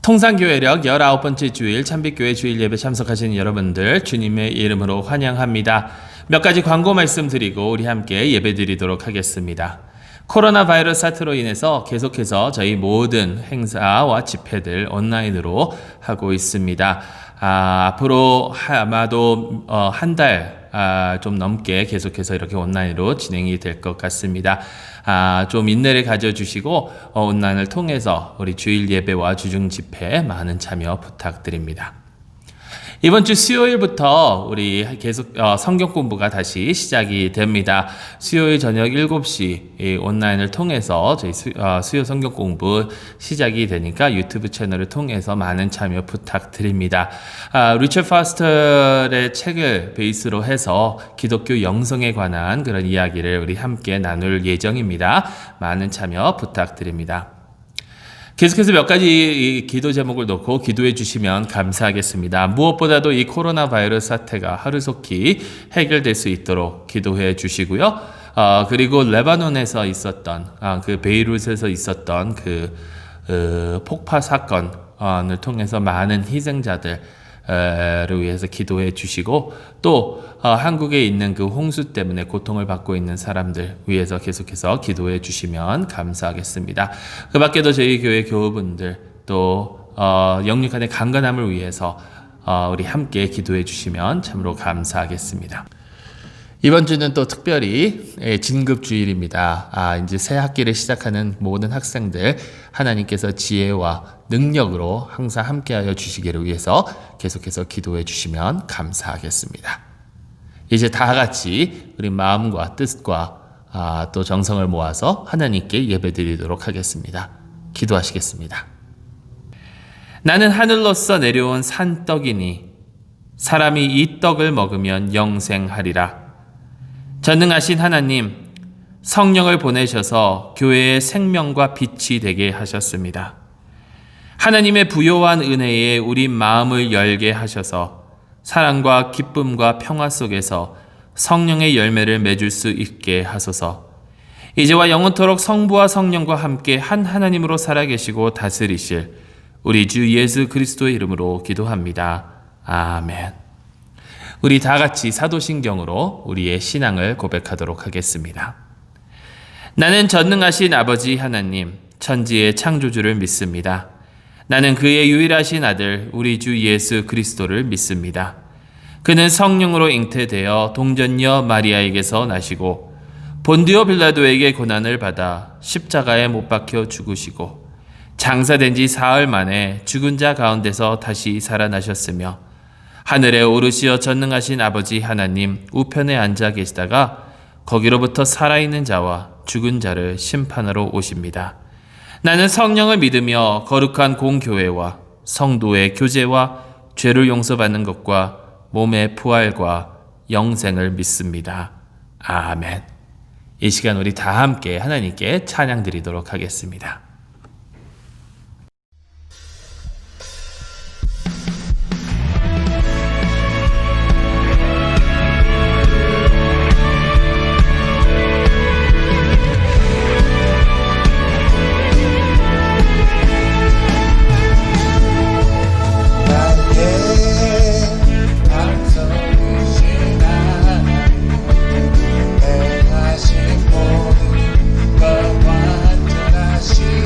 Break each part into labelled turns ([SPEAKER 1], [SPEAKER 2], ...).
[SPEAKER 1] 통상교회력 19번째 주일 참빛교회 주일 예배 참석하시는 여러분들 주님의 이름으로 환영합니다. 몇 가지 광고 말씀드리고 우리 함께 예배 드리도록 하겠습니다. 코로나 바이러스 사태로 인해서 계속해서 저희 모든 행사와 집회들 온라인으로 하고 있습니다. 앞으로 아마도 한 달 좀 넘게 계속해서 이렇게 온라인으로 진행이 될 것 같습니다. 좀 인내를 가져주시고 온라인을 통해서 우리 주일 예배와 주중 집회에 많은 참여 부탁드립니다. 이번 주 수요일부터 우리 계속 성경 공부가 다시 시작이 됩니다. 수요일 저녁 7시 온라인을 통해서 저희 수요 성경 공부 시작이 되니까 유튜브 채널을 통해서 많은 참여 부탁드립니다. 리처드 파스터의 책을 베이스로 해서 기독교 영성에 관한 그런 이야기를 우리 함께 나눌 예정입니다. 많은 참여 부탁드립니다. 계속해서 몇 가지 기도 제목을 놓고 기도해 주시면 감사하겠습니다. 무엇보다도 이 코로나 바이러스 사태가 하루속히 해결될 수 있도록 기도해 주시고요. 그리고 레바논에서 있었던 그 베이룻에서 있었던 그 폭파 사건을 통해서 많은 희생자들 를 위해서 기도해 주시고 또 한국에 있는 그 홍수 때문에 고통을 받고 있는 사람들 위해서 계속해서 기도해 주시면 감사하겠습니다. 그 밖에도 저희 교회 교우분들 또 영육간의 강건함을 위해서 우리 함께 기도해 주시면 참으로 감사하겠습니다. 이번 주는 또 특별히 진급주일입니다. 이제 새 학기를 시작하는 모든 학생들 하나님께서 지혜와 능력으로 항상 함께하여 주시기를 위해서 계속해서 기도해 주시면 감사하겠습니다. 이제 다 같이 우리 마음과 뜻과 또 정성을 모아서 하나님께 예배드리도록 하겠습니다. 기도하시겠습니다. 나는 하늘로서 내려온 산떡이니 사람이 이 떡을 먹으면 영생하리라. 전능하신 하나님, 성령을 보내셔서 교회의 생명과 빛이 되게 하셨습니다. 하나님의 부요한 은혜에 우리 마음을 열게 하셔서 사랑과 기쁨과 평화 속에서 성령의 열매를 맺을 수 있게 하소서. 이제와 영원토록 성부와 성령과 함께 한 하나님으로 살아계시고 다스리실 우리 주 예수 그리스도의 이름으로 기도합니다. 아멘. 우리 다 같이 사도신경으로 우리의 신앙을 고백하도록 하겠습니다. 나는 전능하신 아버지 하나님, 천지의 창조주를 믿습니다. 나는 그의 유일하신 아들, 우리 주 예수 그리스도를 믿습니다. 그는 성령으로 잉태되어 동전녀 마리아에게서 나시고 본디오 빌라도에게 고난을 받아 십자가에 못 박혀 죽으시고 장사된 지 사흘 만에 죽은 자 가운데서 다시 살아나셨으며 하늘에 오르시어 전능하신 아버지 하나님 우편에 앉아 계시다가 거기로부터 살아있는 자와 죽은 자를 심판하러 오십니다. 나는 성령을 믿으며 거룩한 공교회와 성도의 교제와 죄를 용서받는 것과 몸의 부활과 영생을 믿습니다. 아멘. 이 시간 우리 다 함께 하나님께 찬양 드리도록 하겠습니다.
[SPEAKER 2] 걸 완전하신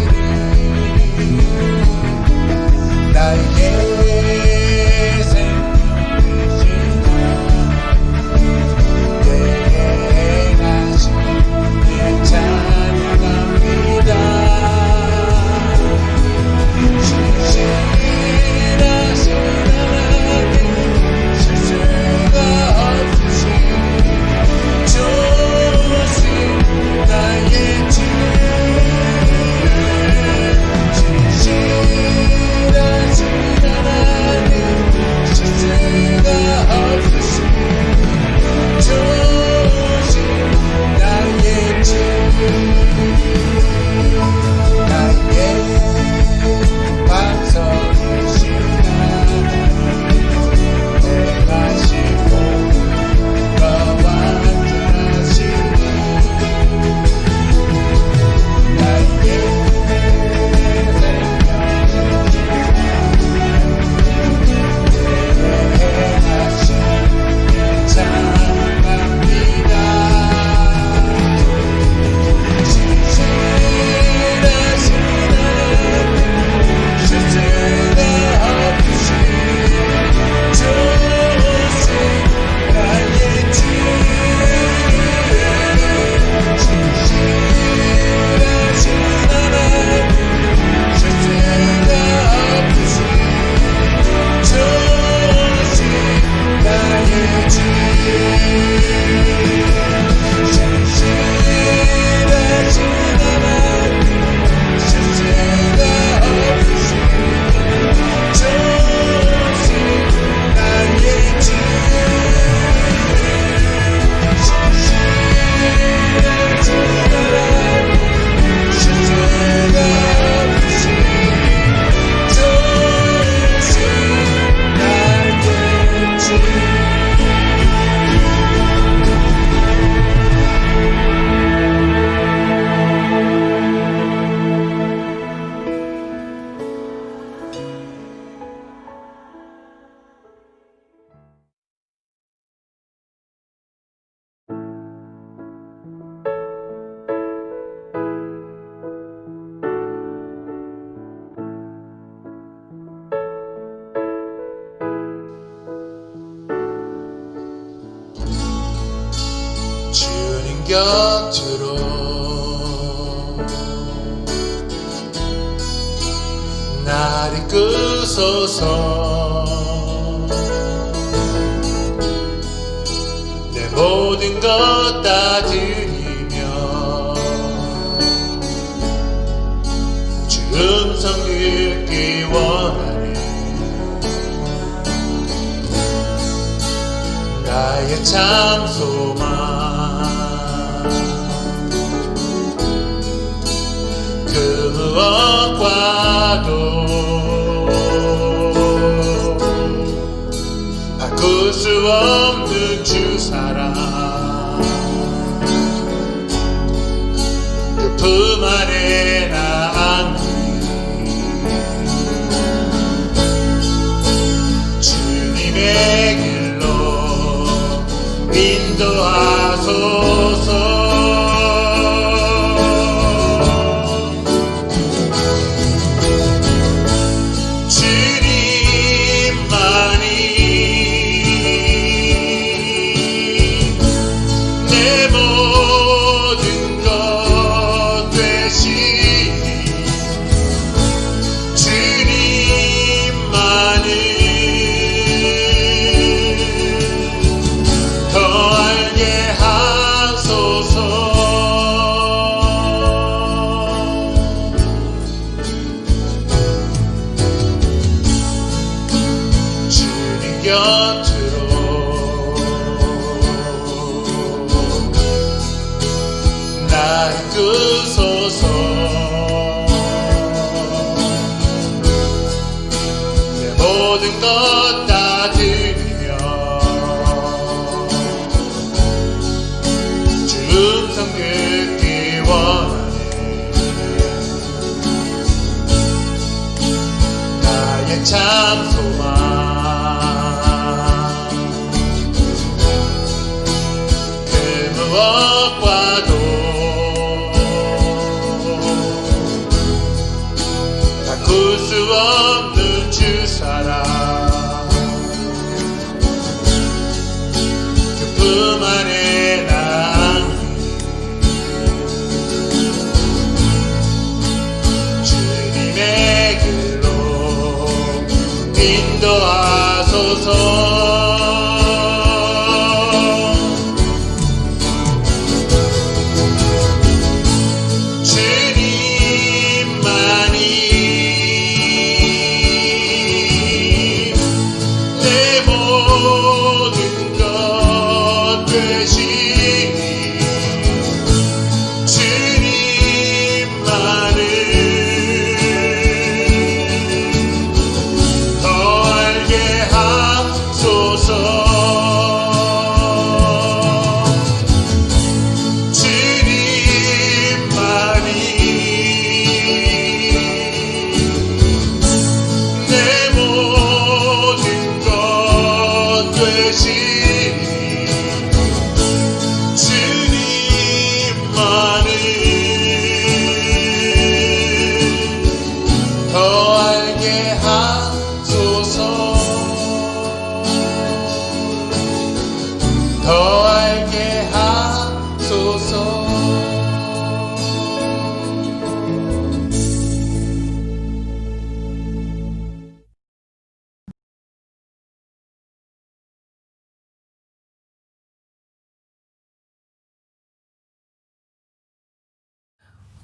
[SPEAKER 2] 곁으로 날 이끄소서. 내 모든 것 다 드리며 주 음성 듣기 원하네. 나의 참 소망 그 무엇과도 바꿀 수 없는 주 사랑 그 품 안에 나 안기 주님의 길로 인도하소서. 모든 것 다 드리며 주 음성 듣기 원하네. 나의 참 소망 그 무엇과도 바꿀 수 없는 주 사랑 그 품 안에 난 주님의 길로 인도하소서.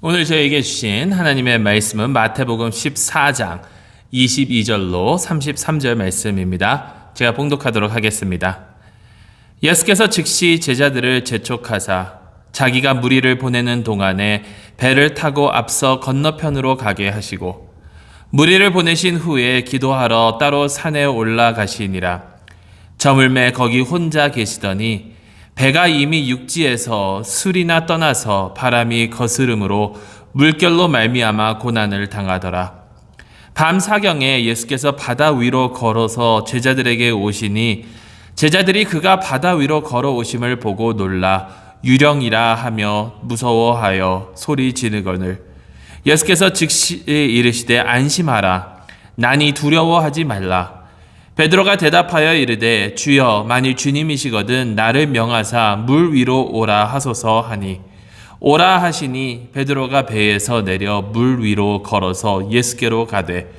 [SPEAKER 1] 오늘 저에게 주신 하나님의 말씀은 마태복음 14장 22절로 33절 말씀입니다. 제가 봉독하도록 하겠습니다. 예수께서 즉시 제자들을 재촉하사 자기가 무리를 보내는 동안에 배를 타고 앞서 건너편으로 가게 하시고 무리를 보내신 후에 기도하러 따로 산에 올라가시니라. 저물매 거기 혼자 계시더니 배가 이미 육지에서 술이나 떠나서 바람이 거스름으로 물결로 말미암아 고난을 당하더라. 밤 사경에 예수께서 바다 위로 걸어서 제자들에게 오시니 제자들이 그가 바다 위로 걸어오심을 보고 놀라 유령이라 하며 무서워하여 소리 지르거늘 예수께서 즉시 이르시되 안심하라 나니 두려워하지 말라. 베드로가 대답하여 이르되 주여 만일 주님이시거든 나를 명하사 물 위로 오라 하소서 하니 오라 하시니 베드로가 배에서 내려 물 위로 걸어서 예수께로 가되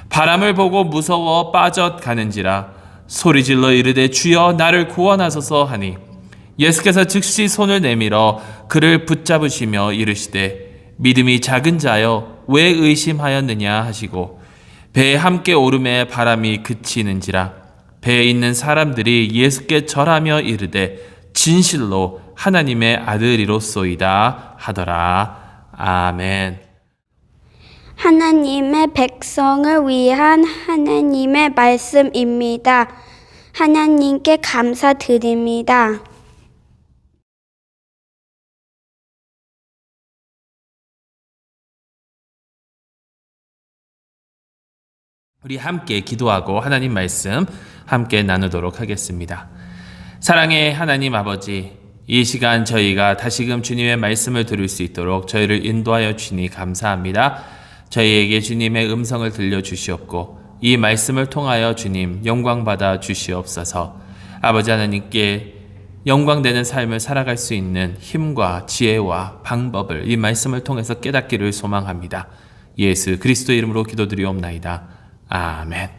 [SPEAKER 1] 바람을 보고 무서워 빠져가는지라 소리질러 이르되 주여 나를 구원하소서 하니 예수께서 즉시 손을 내밀어 그를 붙잡으시며 이르시되 믿음이 작은 자여 왜 의심하였느냐 하시고 배에 함께 오름에 바람이 그치는지라 배에 있는 사람들이 예수께 절하며 이르되 진실로 하나님의 아들이로소이다 하더라. 아멘.
[SPEAKER 3] 하나님의 백성을 위한 하나님의 말씀입니다. 하나님께 감사드립니다.
[SPEAKER 1] 우리 함께 기도하고 하나님 말씀 함께 나누도록 하겠습니다. 사랑의 하나님 아버지, 이 시간 저희가 다시금 주님의 말씀을 들을 수 있도록 저희를 인도하여 주니 감사합니다. 저희에게 주님의 음성을 들려주시옵고 이 말씀을 통하여 주님 영광받아 주시옵소서. 아버지 하나님께 영광되는 삶을 살아갈 수 있는 힘과 지혜와 방법을 이 말씀을 통해서 깨닫기를 소망합니다. 예수 그리스도 이름으로 기도드리옵나이다. 아멘.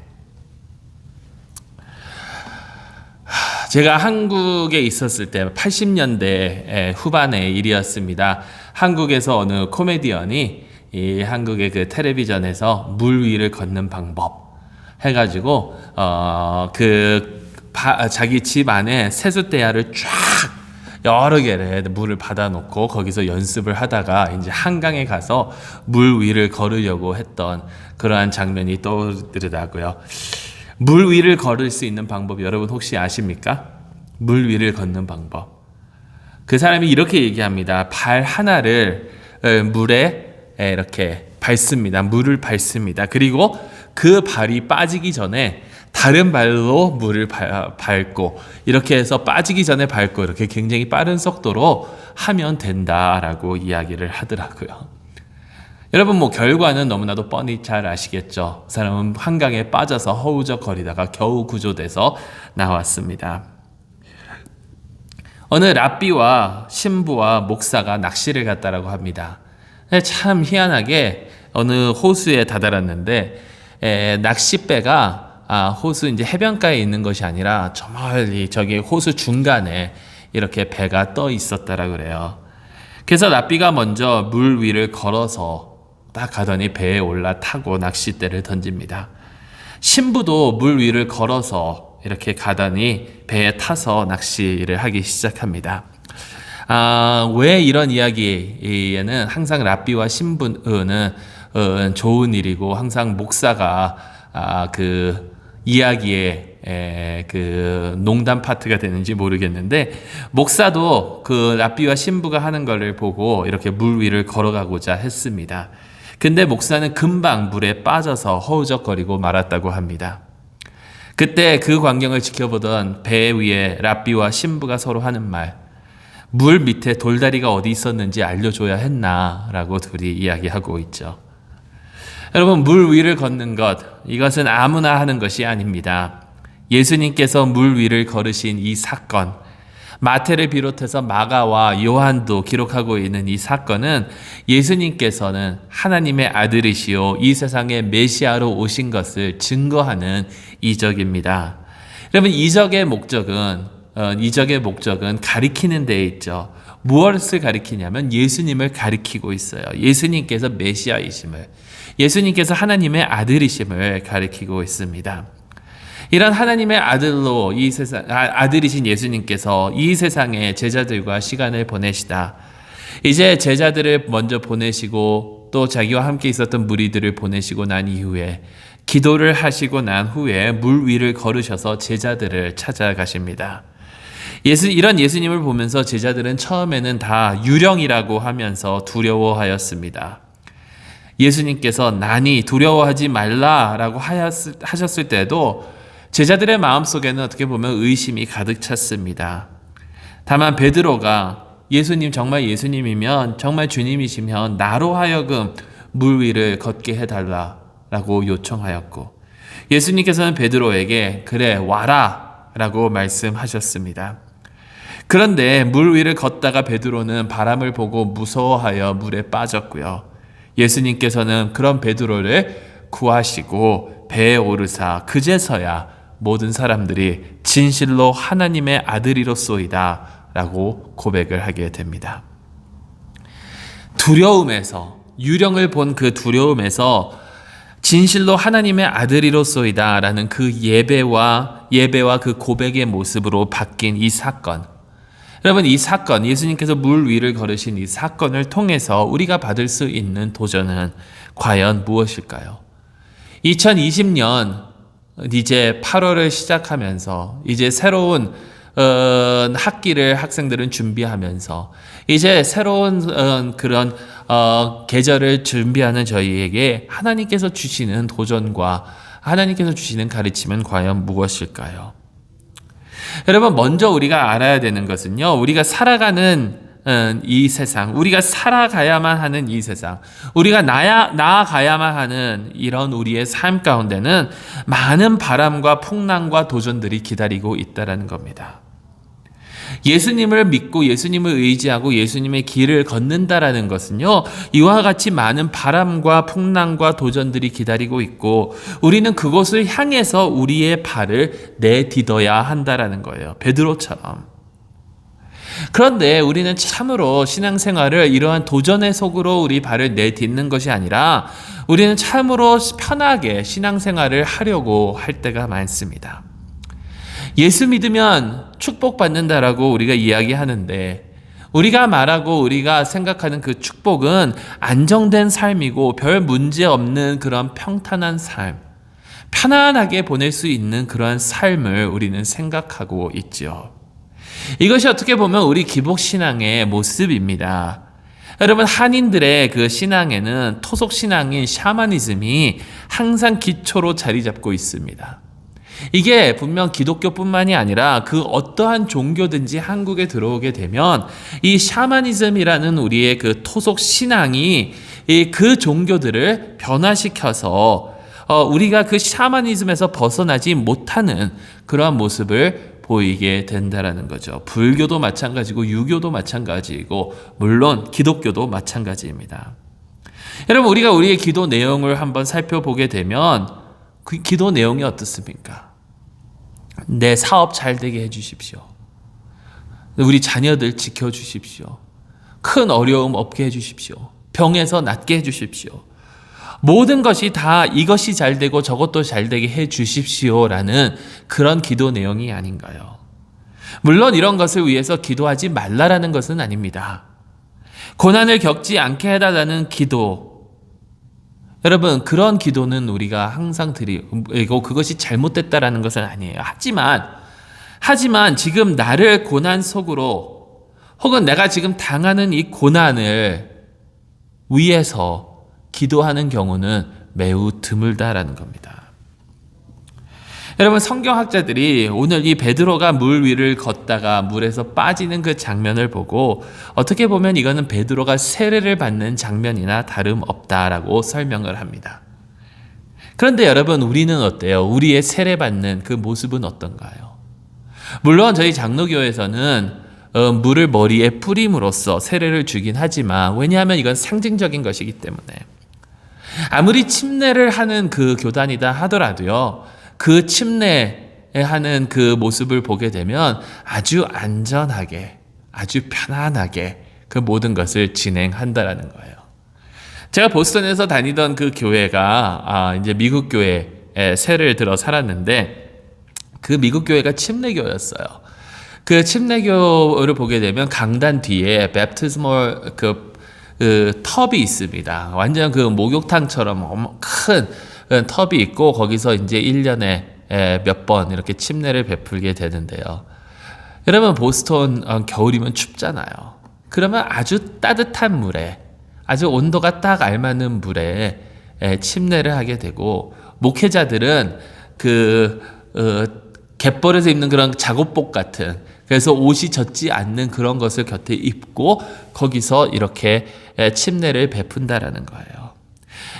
[SPEAKER 1] 제가 한국에 있었을 때 80년대 후반의 일이었습니다. 한국에서 어느 코미디언이 이 한국의 그 텔레비전에서 물 위를 걷는 방법 해가지고 자기 집 안에 세숫대야를 쫙 여러 개를 물을 받아놓고 거기서 연습을 하다가 이제 한강에 가서 물 위를 걸으려고 했던 그러한 장면이 떠오르더라고요. 물 위를 걸을 수 있는 방법 여러분 혹시 아십니까? 물 위를 걷는 방법. 그 사람이 이렇게 얘기합니다. 발 하나를 물에 이렇게 밟습니다. 물을 밟습니다. 그리고 그 발이 빠지기 전에 다른 발로 물을 밟고 이렇게 해서 빠지기 전에 밟고 이렇게 굉장히 빠른 속도로 하면 된다라고 이야기를 하더라고요. 여러분 결과는 너무나도 뻔히 잘 아시겠죠. 그 사람은 한강에 빠져서 허우적거리다가 겨우 구조돼서 나왔습니다. 어느 랍비와 신부와 목사가 낚시를 갔다라고 합니다. 참 희한하게 어느 호수에 다다랐는데 낚싯배가 호수 이제 해변가에 있는 것이 아니라 저 멀리 저기 호수 중간에 이렇게 배가 떠 있었다라 그래요. 그래서 랍비가 먼저 물 위를 걸어서 딱 가더니 배에 올라타고 낚싯대를 던집니다. 신부도 물 위를 걸어서 이렇게 가더니 배에 타서 낚시를 하기 시작합니다. 왜 이런 이야기에는 항상 랍비와 신부는 좋은 일이고 항상 목사가 그 이야기에 그 농담 파트가 되는지 모르겠는데 목사도 그 랍비와 신부가 하는 거를 보고 이렇게 물 위를 걸어가고자 했습니다. 근데 목사는 금방 물에 빠져서 허우적거리고 말았다고 합니다. 그때 그 광경을 지켜보던 배 위에 랍비와 신부가 서로 하는 말, 물 밑에 돌다리가 어디 있었는지 알려줘야 했나라고 둘이 이야기하고 있죠. 여러분, 물 위를 걷는 것, 이것은 아무나 하는 것이 아닙니다. 예수님께서 물 위를 걸으신 이 사건, 마태를 비롯해서 마가와 요한도 기록하고 있는 이 사건은 예수님께서는 하나님의 아들이시요 이 세상의 메시아로 오신 것을 증거하는 이적입니다. 여러분, 이적의 목적은 가리키는 데에 있죠. 무엇을 가리키냐면 예수님을 가리키고 있어요. 예수님께서 메시아이심을, 예수님께서 하나님의 아들이심을 가리키고 있습니다. 이런 하나님의 아들로 아들이신 예수님께서 이 세상에 제자들과 시간을 보내시다. 이제 제자들을 먼저 보내시고 또 자기와 함께 있었던 무리들을 보내시고 난 이후에 기도를 하시고 난 후에 물 위를 걸으셔서 제자들을 찾아가십니다. 이런 예수님을 보면서 제자들은 처음에는 다 유령이라고 하면서 두려워하였습니다. 예수님께서 나니 두려워하지 말라라고 하셨을 때도 제자들의 마음속에는 어떻게 보면 의심이 가득 찼습니다. 다만 베드로가 예수님 정말 예수님이면 정말 주님이시면 나로 하여금 물 위를 걷게 해달라라고 요청하였고 예수님께서는 베드로에게 그래 와라 라고 말씀하셨습니다. 그런데 물 위를 걷다가 베드로는 바람을 보고 무서워하여 물에 빠졌고요. 예수님께서는 그런 베드로를 구하시고 배에 오르사 그제서야 모든 사람들이 진실로 하나님의 아들이로소이다 라고 고백을 하게 됩니다. 두려움에서, 유령을 본 그 두려움에서 진실로 하나님의 아들이로소이다 라는 그 예배와 그 고백의 모습으로 바뀐 이 사건. 여러분, 이 사건, 예수님께서 물 위를 걸으신 이 사건을 통해서 우리가 받을 수 있는 도전은 과연 무엇일까요? 2020년 이제 8월을 시작하면서 이제 새로운 학기를 학생들은 준비하면서 이제 새로운 그런 계절을 준비하는 저희에게 하나님께서 주시는 도전과 하나님께서 주시는 가르침은 과연 무엇일까요? 여러분, 먼저 우리가 알아야 되는 것은요, 우리가 살아가는 이 세상, 우리가 살아가야만 하는 이 세상, 우리가 나아가야만 하는 이런 우리의 삶 가운데는 많은 바람과 풍랑과 도전들이 기다리고 있다는 겁니다. 예수님을 믿고 예수님을 의지하고 예수님의 길을 걷는다라는 것은요, 이와 같이 많은 바람과 풍랑과 도전들이 기다리고 있고 우리는 그곳을 향해서 우리의 발을 내딛어야 한다라는 거예요. 베드로처럼. 그런데 우리는 참으로 신앙생활을 이러한 도전의 속으로 우리 발을 내딛는 것이 아니라 우리는 참으로 편하게 신앙생활을 하려고 할 때가 많습니다. 예수 믿으면 축복받는다라고 우리가 이야기하는데 우리가 말하고 우리가 생각하는 그 축복은 안정된 삶이고 별 문제 없는 그런 평탄한 삶, 편안하게 보낼 수 있는 그러한 삶을 우리는 생각하고 있죠. 이것이 어떻게 보면 우리 기복신앙의 모습입니다. 여러분, 한인들의 그 신앙에는 토속신앙인 샤머니즘이 항상 기초로 자리 잡고 있습니다. 이게 분명 기독교뿐만이 아니라 그 어떠한 종교든지 한국에 들어오게 되면 이 샤머니즘이라는 우리의 그 토속 신앙이 그 종교들을 변화시켜서 우리가 그 샤머니즘에서 벗어나지 못하는 그러한 모습을 보이게 된다라는 거죠. 불교도 마찬가지고 유교도 마찬가지고 물론 기독교도 마찬가지입니다. 여러분, 우리가 우리의 기도 내용을 한번 살펴보게 되면 그 기도 내용이 어떻습니까? 내 사업 잘 되게 해주십시오. 우리 자녀들 지켜주십시오. 큰 어려움 없게 해주십시오. 병에서 낫게 해주십시오. 모든 것이 다 이것이 잘 되고 저것도 잘 되게 해주십시오라는 그런 기도 내용이 아닌가요? 물론 이런 것을 위해서 기도하지 말라라는 것은 아닙니다. 고난을 겪지 않게 해달라는 기도, 여러분, 그런 기도는 우리가 항상 드리고 그것이 잘못됐다라는 것은 아니에요. 하지만 지금 나를 고난 속으로 혹은 내가 지금 당하는 이 고난을 위해서 기도하는 경우는 매우 드물다라는 겁니다. 여러분, 성경학자들이 오늘 이 베드로가 물 위를 걷다가 물에서 빠지는 그 장면을 보고 어떻게 보면 이거는 베드로가 세례를 받는 장면이나 다름없다라고 설명을 합니다. 그런데 여러분, 우리는 어때요? 우리의 세례받는 그 모습은 어떤가요? 물론 저희 장로교에서는 물을 머리에 뿌림으로써 세례를 주긴 하지만 왜냐하면 이건 상징적인 것이기 때문에 아무리 침례를 하는 그 교단이다 하더라도요, 그 침례하는 그 모습을 보게 되면 아주 안전하게, 아주 편안하게 그 모든 것을 진행한다라는 거예요. 제가 보스턴에서 다니던 그 교회가 이제 미국 교회에 세례를 들어 살았는데 그 미국 교회가 침례교였어요. 그 침례교를 보게 되면 강단 뒤에 베프티스멀 그 텁이 있습니다. 완전 그 목욕탕처럼 큰 텁이 있고 거기서 이제 1년에 몇 번 이렇게 침례를 베풀게 되는데요. 여러분, 보스턴 겨울이면 춥잖아요. 그러면 아주 따뜻한 물에, 아주 온도가 딱 알맞는 물에 침례를 하게 되고 목회자들은 그 갯벌에서 입는 그런 작업복 같은, 그래서 옷이 젖지 않는 그런 것을 곁에 입고 거기서 이렇게 침례를 베푼다라는 거예요.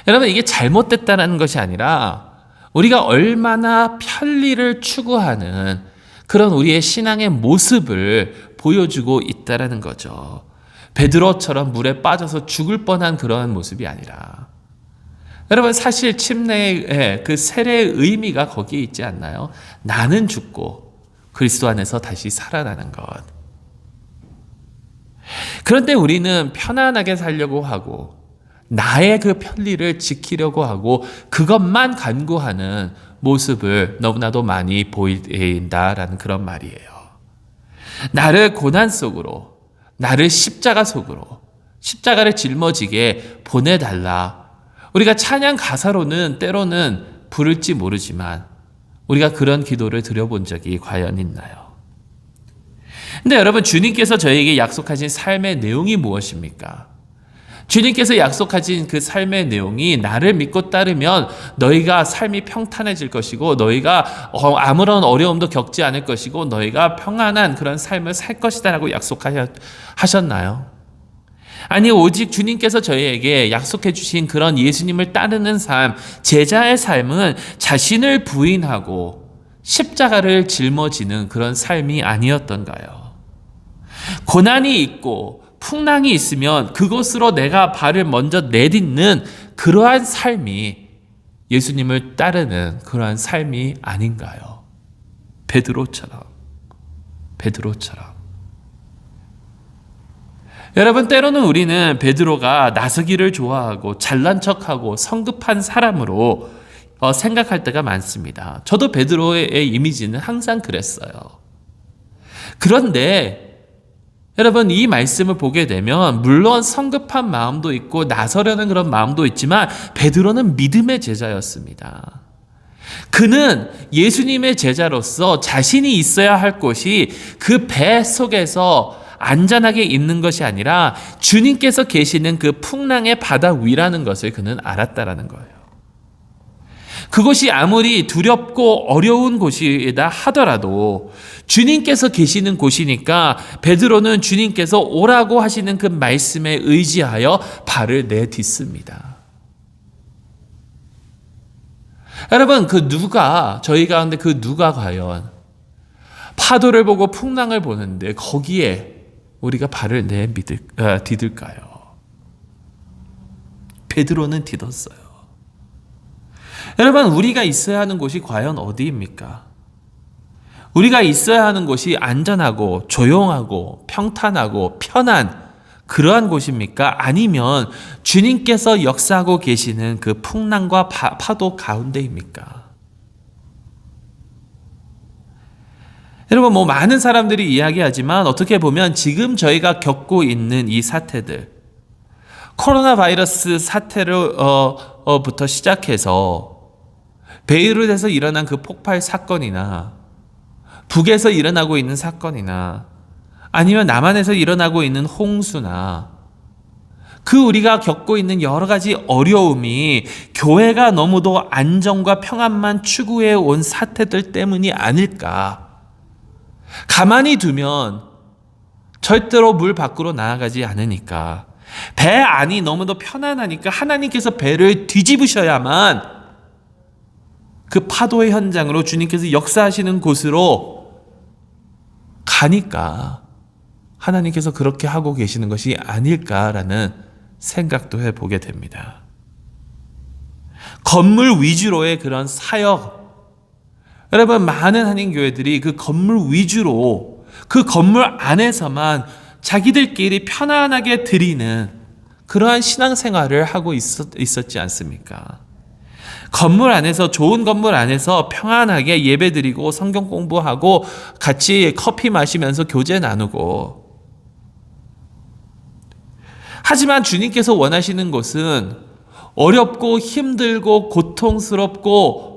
[SPEAKER 1] 여러분, 이게 잘못됐다는 것이 아니라 우리가 얼마나 편리를 추구하는 그런 우리의 신앙의 모습을 보여주고 있다라는 거죠. 베드로처럼 물에 빠져서 죽을 뻔한 그런 모습이 아니라, 여러분 사실 침례의 그 세례의 의미가 거기에 있지 않나요? 나는 죽고 그리스도 안에서 다시 살아나는 것. 그런데 우리는 편안하게 살려고 하고 나의 그 편리를 지키려고 하고 그것만 간구하는 모습을 너무나도 많이 보인다라는 그런 말이에요. 나를 고난 속으로, 나를 십자가 속으로, 십자가를 짊어지게 보내달라. 우리가 찬양 가사로는 때로는 부를지 모르지만 우리가 그런 기도를 드려본 적이 과연 있나요? 근데 여러분, 주님께서 저에게 약속하신 삶의 내용이 무엇입니까? 주님께서 약속하신 그 삶의 내용이 나를 믿고 따르면 너희가 삶이 평탄해질 것이고 너희가 아무런 어려움도 겪지 않을 것이고 너희가 평안한 그런 삶을 살 것이다 라고 약속하셨나요? 아니, 오직 주님께서 저희에게 약속해 주신 그런 예수님을 따르는 삶, 제자의 삶은 자신을 부인하고 십자가를 짊어지는 그런 삶이 아니었던가요? 고난이 있고 풍랑이 있으면 그곳으로 내가 발을 먼저 내딛는 그러한 삶이 예수님을 따르는 그러한 삶이 아닌가요? 베드로처럼. 여러분, 때로는 우리는 베드로가 나서기를 좋아하고 잘난 척하고 성급한 사람으로 생각할 때가 많습니다. 저도 베드로의 이미지는 항상 그랬어요. 그런데 여러분, 이 말씀을 보게 되면 물론 성급한 마음도 있고 나서려는 그런 마음도 있지만 베드로는 믿음의 제자였습니다. 그는 예수님의 제자로서 자신이 있어야 할 곳이 그 배 속에서 안전하게 있는 것이 아니라 주님께서 계시는 그 풍랑의 바다 위라는 것을 그는 알았다라는 거예요. 그것이 아무리 두렵고 어려운 곳이다 하더라도 주님께서 계시는 곳이니까 베드로는 주님께서 오라고 하시는 그 말씀에 의지하여 발을 내딛습니다. 여러분, 저희 가운데 그 누가 과연 파도를 보고 풍랑을 보는데 거기에 우리가 발을 디딜까요? 베드로는 디뎠어요. 여러분, 우리가 있어야 하는 곳이 과연 어디입니까? 우리가 있어야 하는 곳이 안전하고 조용하고 평탄하고 편한 그러한 곳입니까? 아니면 주님께서 역사하고 계시는 그 풍랑과 파도 가운데입니까? 여러분, 많은 사람들이 이야기하지만 어떻게 보면 지금 저희가 겪고 있는 이 사태들, 코로나 바이러스 사태로부터 시작해서 베이루트에서 일어난 그 폭발 사건이나 북에서 일어나고 있는 사건이나 아니면 남한에서 일어나고 있는 홍수나 그 우리가 겪고 있는 여러 가지 어려움이 교회가 너무도 안정과 평안만 추구해 온 사태들 때문이 아닐까. 가만히 두면 절대로 물 밖으로 나아가지 않으니까, 배 안이 너무도 편안하니까 하나님께서 배를 뒤집으셔야만 그 파도의 현장으로 주님께서 역사하시는 곳으로 가니까 하나님께서 그렇게 하고 계시는 것이 아닐까라는 생각도 해보게 됩니다. 건물 위주로의 그런 사역, 여러분, 많은 한인교회들이 그 건물 위주로 그 건물 안에서만 자기들끼리 편안하게 드리는 그러한 신앙생활을 하고 있었지 않습니까? 건물 안에서, 좋은 건물 안에서 평안하게 예배드리고 성경 공부하고 같이 커피 마시면서 교제 나누고. 하지만 주님께서 원하시는 곳은 어렵고 힘들고 고통스럽고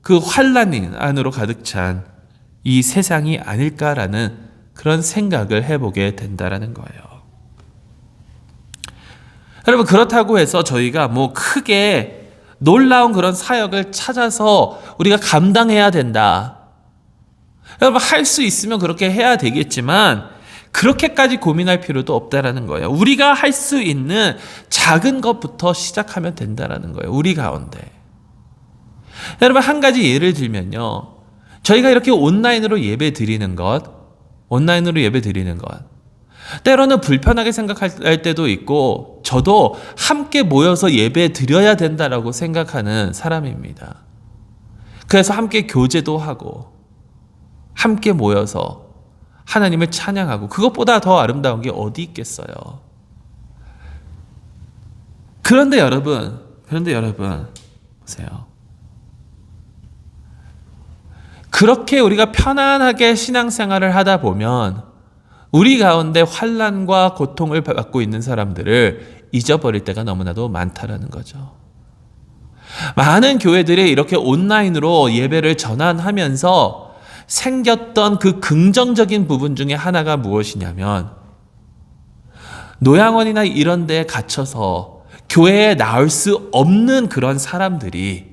[SPEAKER 1] 그 환난 안으로 가득 찬 이 세상이 아닐까라는 그런 생각을 해보게 된다라는 거예요. 여러분, 그렇다고 해서 저희가 크게 놀라운 그런 사역을 찾아서 우리가 감당해야 된다. 여러분, 할 수 있으면 그렇게 해야 되겠지만 그렇게까지 고민할 필요도 없다라는 거예요. 우리가 할 수 있는 작은 것부터 시작하면 된다라는 거예요. 우리 가운데. 여러분, 한 가지 예를 들면요. 저희가 이렇게 온라인으로 예배 드리는 것, 때로는 불편하게 생각할 때도 있고, 저도 함께 모여서 예배 드려야 된다라고 생각하는 사람입니다. 그래서 함께 교제도 하고, 함께 모여서 하나님을 찬양하고, 그것보다 더 아름다운 게 어디 있겠어요. 그런데 여러분, 보세요. 그렇게 우리가 편안하게 신앙생활을 하다 보면 우리 가운데 환난과 고통을 받고 있는 사람들을 잊어버릴 때가 너무나도 많다라는 거죠. 많은 교회들이 이렇게 온라인으로 예배를 전환하면서 생겼던 그 긍정적인 부분 중에 하나가 무엇이냐면, 노양원이나 이런 데에 갇혀서 교회에 나올 수 없는 그런 사람들이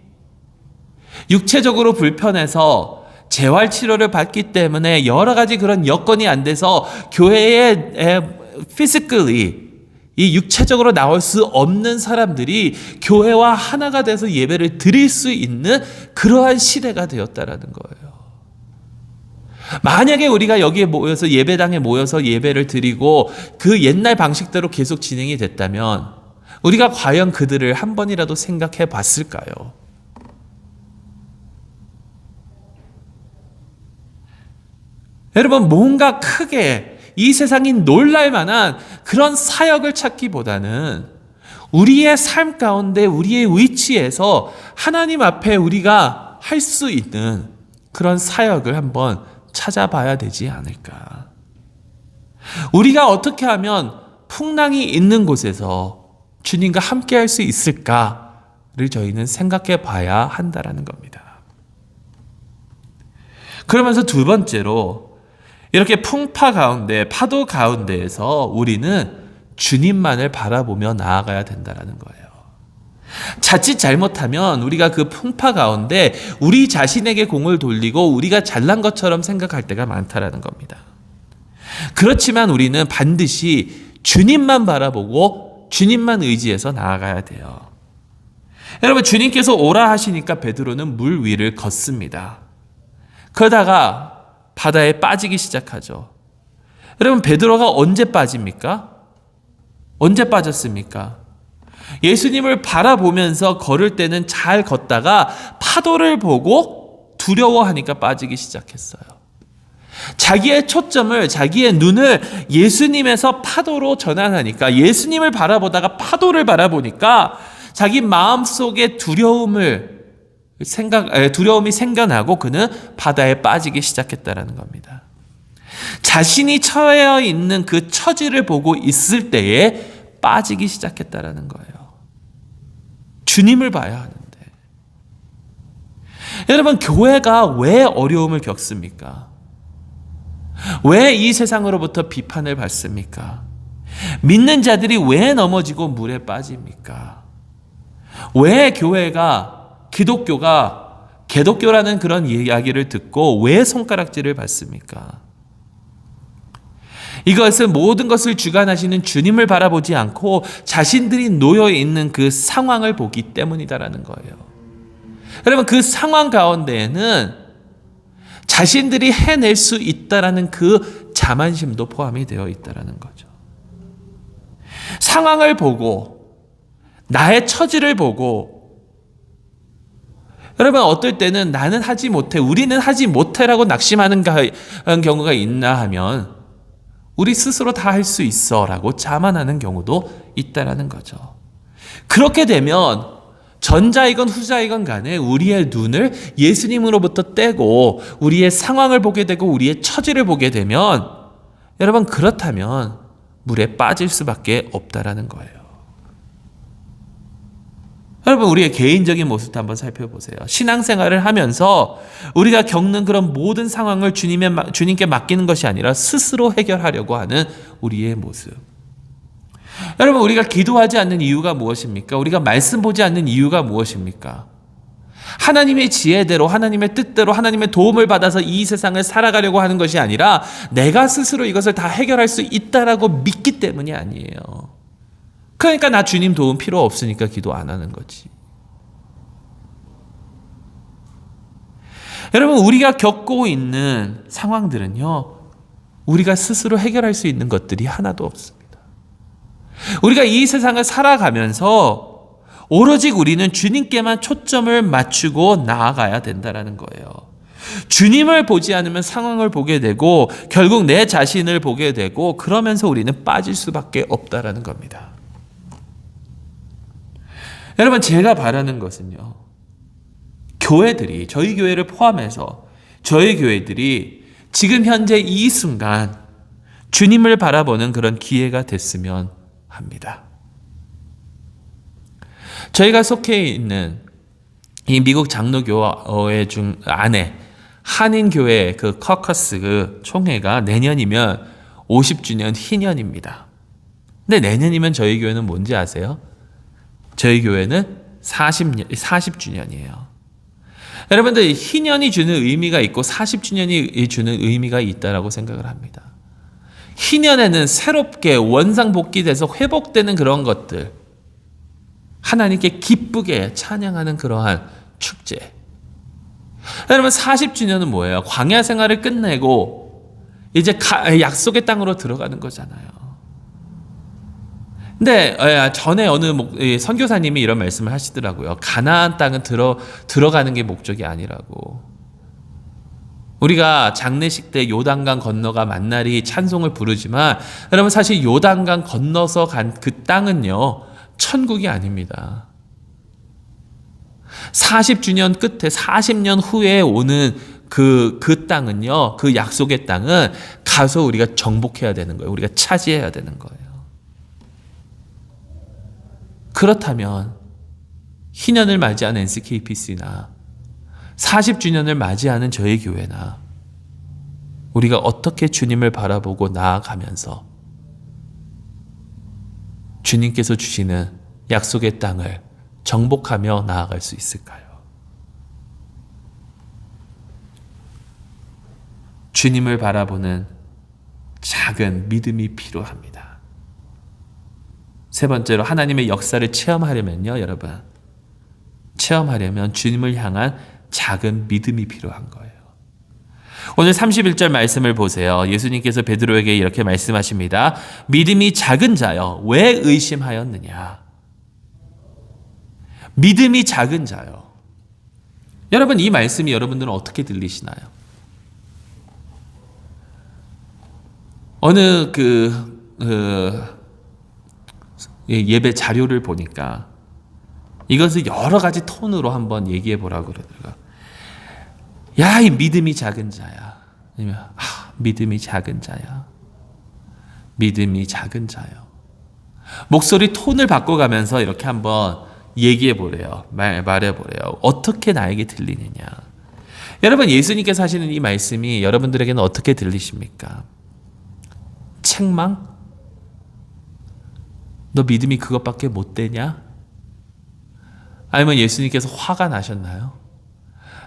[SPEAKER 1] 육체적으로 불편해서 재활치료를 받기 때문에 여러 가지 그런 여건이 안 돼서 교회에 physically 이 육체적으로 나올 수 없는 사람들이 교회와 하나가 돼서 예배를 드릴 수 있는 그러한 시대가 되었다라는 거예요. 만약에 우리가 여기에 모여서 예배당에 모여서 예배를 드리고 그 옛날 방식대로 계속 진행이 됐다면 우리가 과연 그들을 한 번이라도 생각해 봤을까요? 여러분, 뭔가 크게 이 세상이 놀랄 만한 그런 사역을 찾기보다는 우리의 삶 가운데 우리의 위치에서 하나님 앞에 우리가 할 수 있는 그런 사역을 한번 찾아봐야 되지 않을까. 우리가 어떻게 하면 풍랑이 있는 곳에서 주님과 함께 할 수 있을까를 저희는 생각해 봐야 한다라는 겁니다. 그러면서 두 번째로, 이렇게 풍파 가운데, 파도 가운데에서 우리는 주님만을 바라보며 나아가야 된다는 거예요. 자칫 잘못하면 우리가 그 풍파 가운데 우리 자신에게 공을 돌리고 우리가 잘난 것처럼 생각할 때가 많다라는 겁니다. 그렇지만 우리는 반드시 주님만 바라보고 주님만 의지해서 나아가야 돼요. 여러분, 주님께서 오라 하시니까 베드로는 물 위를 걷습니다. 그러다가 바다에 빠지기 시작하죠. 여러분, 베드로가 언제 빠집니까? 언제 빠졌습니까? 예수님을 바라보면서 걸을 때는 잘 걷다가 파도를 보고 두려워하니까 빠지기 시작했어요. 자기의 초점을, 자기의 눈을 예수님에서 파도로 전환하니까, 예수님을 바라보다가 파도를 바라보니까 자기 마음속에 두려움이 생겨나고 그는 바다에 빠지기 시작했다는 겁니다. 자신이 처해 있는 그 처지를 보고 있을 때에 빠지기 시작했다는 거예요. 주님을 봐야 하는데. 여러분, 교회가 왜 어려움을 겪습니까? 왜 이 세상으로부터 비판을 받습니까? 믿는 자들이 왜 넘어지고 물에 빠집니까? 왜 교회가, 기독교가 개독교라는 그런 이야기를 듣고 왜 손가락질을 받습니까? 이것은 모든 것을 주관하시는 주님을 바라보지 않고 자신들이 놓여 있는 그 상황을 보기 때문이다라는 거예요. 여러분, 그 상황 가운데에는 자신들이 해낼 수 있다라는 그 자만심도 포함이 되어 있다라는 거죠. 상황을 보고, 나의 처지를 보고, 여러분, 어떨 때는 나는 하지 못해, 우리는 하지 못해라고 낙심하는 경우가 있나 하면 우리 스스로 다 할 수 있어 라고 자만하는 경우도 있다라는 거죠. 그렇게 되면 전자이건 후자이건 간에 우리의 눈을 예수님으로부터 떼고 우리의 상황을 보게 되고 우리의 처지를 보게 되면, 여러분, 그렇다면 물에 빠질 수밖에 없다라는 거예요. 여러분, 우리의 개인적인 모습도 한번 살펴보세요. 신앙생활을 하면서 우리가 겪는 그런 모든 상황을 주님께 맡기는 것이 아니라 스스로 해결하려고 하는 우리의 모습. 여러분, 우리가 기도하지 않는 이유가 무엇입니까? 우리가 말씀 보지 않는 이유가 무엇입니까? 하나님의 지혜대로, 하나님의 뜻대로, 하나님의 도움을 받아서 이 세상을 살아가려고 하는 것이 아니라 내가 스스로 이것을 다 해결할 수 있다라고 믿기 때문이 아니에요. 그러니까 나 주님 도움 필요 없으니까 기도 안 하는 거지. 여러분, 우리가 겪고 있는 상황들은요, 우리가 스스로 해결할 수 있는 것들이 하나도 없습니다. 우리가 이 세상을 살아가면서 오로지 우리는 주님께만 초점을 맞추고 나아가야 된다는 거예요. 주님을 보지 않으면 상황을 보게 되고 결국 내 자신을 보게 되고 그러면서 우리는 빠질 수밖에 없다는 겁니다. 여러분, 제가 바라는 것은요, 교회들이, 저희 교회를 포함해서 저희 교회들이 지금 현재 이 순간 주님을 바라보는 그런 기회가 됐으면 합니다. 저희가 속해 있는 이 미국 장로교회 중 안에 한인교회 그 커커스 그 총회가 내년이면 50주년 희년입니다. 근데 내년이면 저희 교회는 뭔지 아세요? 저희 교회는 40주년이에요. 여러분들, 희년이 주는 의미가 있고 40주년이 주는 의미가 있다라고 생각을 합니다. 희년에는 새롭게 원상복귀돼서 회복되는 그런 것들, 하나님께 기쁘게 찬양하는 그러한 축제. 여러분, 40주년은 뭐예요? 광야 생활을 끝내고 이제 약속의 땅으로 들어가는 거잖아요. 근데 전에 어느 선교사님이 이런 말씀을 하시더라고요. 가나안 땅은 들어가는 게 목적이 아니라고. 우리가 장례식 때 요단강 건너가 만나리 찬송을 부르지만 여러분, 사실 요단강 건너서 간 그 땅은요, 천국이 아닙니다. 40주년 끝에 40년 후에 오는 그 땅은요, 그 약속의 땅은 가서 우리가 정복해야 되는 거예요. 우리가 차지해야 되는 거예요. 그렇다면 희년을 맞이하는 NCKPC나 40주년을 맞이하는 저희 교회나 우리가 어떻게 주님을 바라보고 나아가면서 주님께서 주시는 약속의 땅을 정복하며 나아갈 수 있을까요? 주님을 바라보는 작은 믿음이 필요합니다. 세 번째로, 하나님의 역사를 체험하려면요, 여러분, 체험하려면 주님을 향한 작은 믿음이 필요한 거예요. 오늘 31절 말씀을 보세요. 예수님께서 베드로에게 이렇게 말씀하십니다. 믿음이 작은 자여, 왜 의심하였느냐? 믿음이 작은 자여. 여러분, 이 말씀이 여러분들은 어떻게 들리시나요? 어느 예배 자료를 보니까 이것을 여러 가지 톤으로 한번 얘기해 보라고 그러더라고요. 야, 이 믿음이 작은 자야. 아니면 믿음이 작은 자야. 믿음이 작은 자요. 목소리 톤을 바꿔가면서 이렇게 한번 얘기해 보래요. 말해 보래요. 어떻게 나에게 들리느냐. 여러분, 예수님께서 하시는 이 말씀이 여러분들에게는 어떻게 들리십니까? 책망? 너 믿음이 그것밖에 못 되냐? 아니면 예수님께서 화가 나셨나요?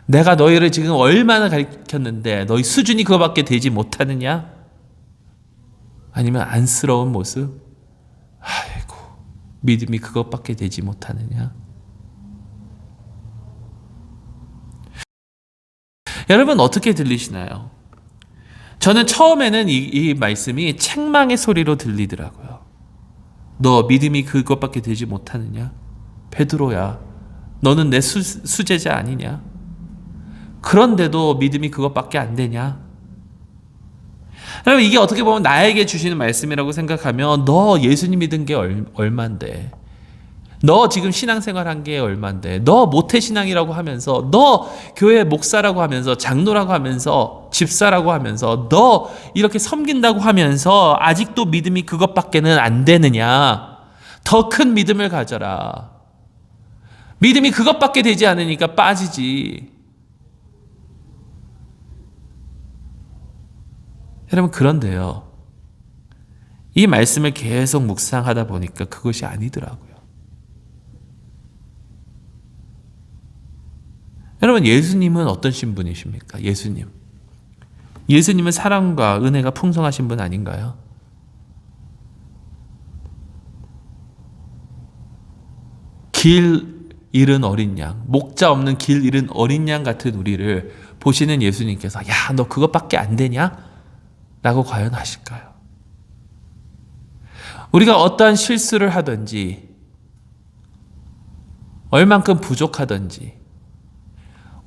[SPEAKER 1] 내가 너희를 지금 얼마나 가르쳤는데 너희 수준이 그거밖에 되지 못하느냐? 아니면 안쓰러운 모습? 아이고, 믿음이 그것밖에 되지 못하느냐? 여러분, 어떻게 들리시나요? 저는 처음에는 이 말씀이 책망의 소리로 들리더라고요. 너 믿음이 그것밖에 되지 못하느냐? 베드로야, 너는 내 수제자 아니냐? 그런데도 믿음이 그것밖에 안 되냐? 여러분, 이게 어떻게 보면 나에게 주시는 말씀이라고 생각하면, 너 예수님 믿은 게 얼만데, 너 지금 신앙생활 한 게 얼만데, 너 모태신앙이라고 하면서, 너 교회 목사라고 하면서, 장로라고 하면서, 집사라고 하면서, 너 이렇게 섬긴다고 하면서 아직도 믿음이 그것밖에는 안 되느냐? 더 큰 믿음을 가져라. 믿음이 그것밖에 되지 않으니까 빠지지. 여러분, 그런데요, 이 말씀을 계속 묵상하다 보니까 그것이 아니더라고요. 여러분, 예수님은 어떤 신분이십니까? 예수님은 사랑과 은혜가 풍성하신 분 아닌가요? 길 잃은 어린 양, 목자 없는 길 잃은 어린 양 같은 우리를 보시는 예수님께서 야, 너 그것밖에 안 되냐? 라고 과연 하실까요? 우리가 어떠한 실수를 하든지 얼만큼 부족하든지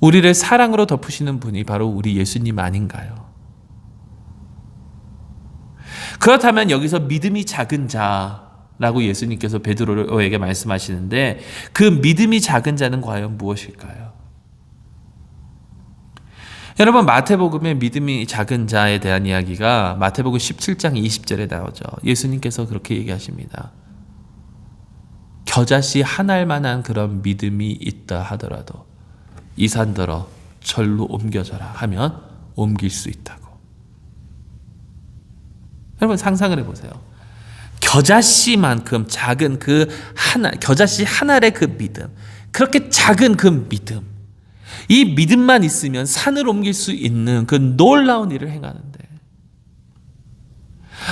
[SPEAKER 1] 우리를 사랑으로 덮으시는 분이 바로 우리 예수님 아닌가요? 그렇다면 여기서 믿음이 작은 자라고 예수님께서 베드로에게 말씀하시는데 그 믿음이 작은 자는 과연 무엇일까요? 여러분, 마태복음의 믿음이 작은 자에 대한 이야기가 마태복음 17장 20절에 나오죠. 예수님께서 그렇게 얘기하십니다. 겨자씨 한 알만한 그런 믿음이 있다 하더라도 이 산더러 절로 옮겨져라 하면 옮길 수 있다고. 여러분, 상상을 해보세요. 겨자씨만큼 작은 그 겨자씨 한 알의 그 믿음, 그렇게 작은 그 믿음, 이 믿음만 있으면 산을 옮길 수 있는 그 놀라운 일을 행하는데,